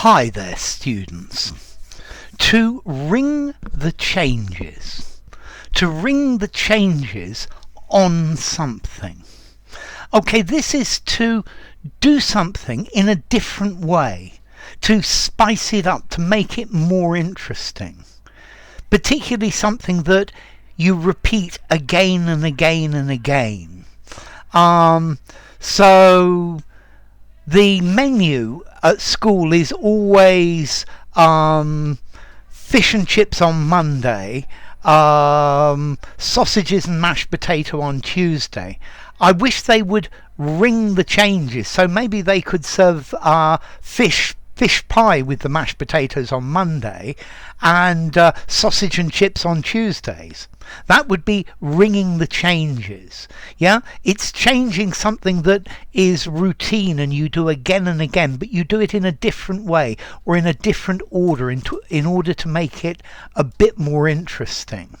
Hi there, students. To ring the changes. To ring the changes on something. Okay, this is to do something in a different way, to spice it up, to make it more interesting. Particularly something that you repeat again and again and again. So the menu at school is always fish and chips on Monday, sausages and mashed potato on Tuesday. I wish they would ring the changes, so maybe they could serve fish pie with the mashed potatoes on Monday and sausage and chips on Tuesdays. That would be ringing the changes. Yeah, it's changing something that is routine and you do again and again, but you do it in a different way or in a different order in order to make it a bit more interesting.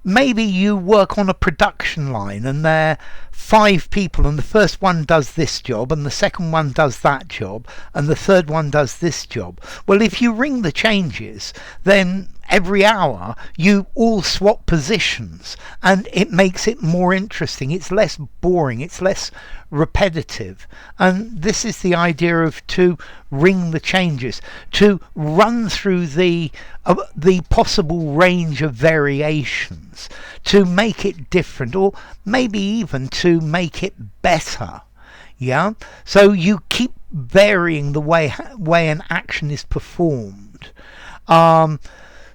Maybe you work on a production line and there are 5 people and the first one does this job and the second one does that job and the third one does this job. Well, if you ring the changes, then every hour you all swap positions and it makes it more interesting. It's less boring, it's less repetitive. And this is the idea of to ring the changes, to run through the possible range of variations, to make it different, or maybe even to make it better. Yeah, so you keep varying the way an action is performed.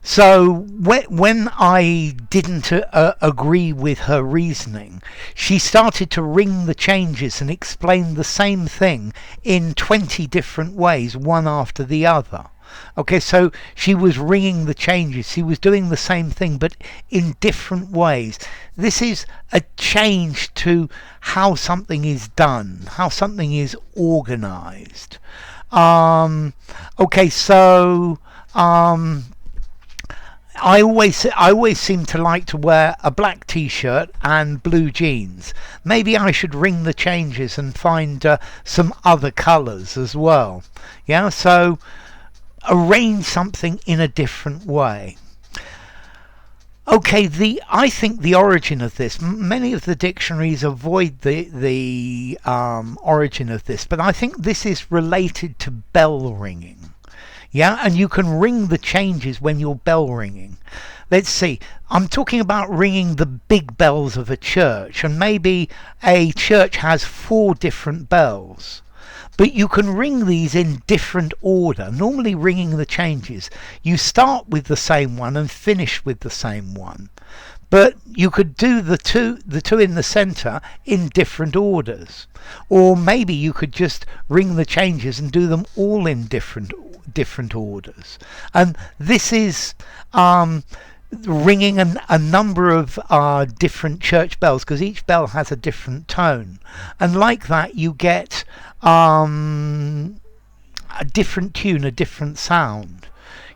So when I didn't agree with her reasoning, she started to ring the changes and explain the same thing in 20 different ways, one after the other. Okay, so she was ringing the changes. She was doing the same thing, but in different ways. This is a change to how something is done, how something is organized. Okay, so I always seem to like to wear a black t-shirt and blue jeans. Maybe I should ring the changes and find some other colours as well. Yeah, so arrange something in a different way. Okay, I think the origin of this, many of the dictionaries avoid the origin of this, but I think this is related to bell ringing. Yeah, and you can ring the changes when you're bell ringing. Let's see, I'm talking about ringing the big bells of a church, and maybe a church has 4 different bells. But you can ring these in different order. Normally ringing the changes, you start with the same one and finish with the same one. But you could do the two in the centre in different orders. Or maybe you could just ring the changes and do them all in different orders. And this is ringing a number of different church bells, because each bell has a different tone, and like that you get a different tune, a different sound.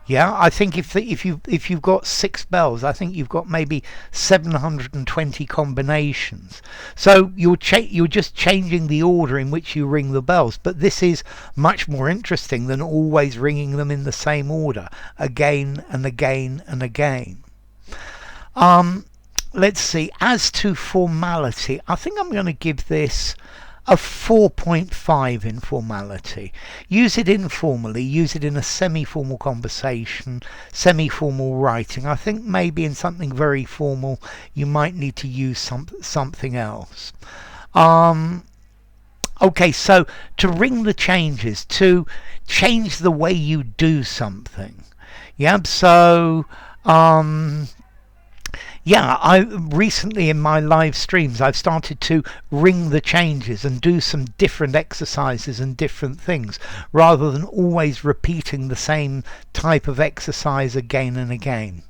Yeah, I think if you've got 6 bells, I think you've got maybe 720 combinations. So you're just changing the order in which you ring the bells. But this is much more interesting than always ringing them in the same order again and again and again. Let's see. As to formality, I think I'm going to give this a 4.5 in formality. Use it informally, use it in a semi-formal conversation, semi-formal writing. I think maybe in something very formal you might need to use something else. Okay, so to ring the changes, to change the way you do something. Yeah, so yeah, I recently in my live streams I've started to ring the changes and do some different exercises and different things rather than always repeating the same type of exercise again and again.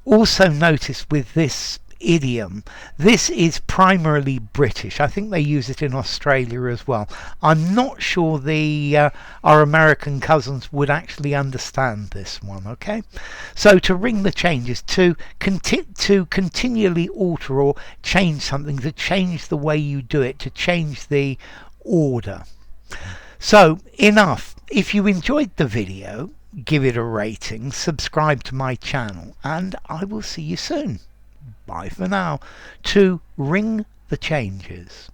Also notice with this idiom, this is primarily British. I think they use it in Australia as well. I'm not sure our American cousins would actually understand this one. Okay, so to ring the changes, to continually alter or change something, to change the way you do it, to change the order. So enough. If you enjoyed the video, give it a rating, subscribe to my channel, and I will see you soon. Bye for now. To ring the changes.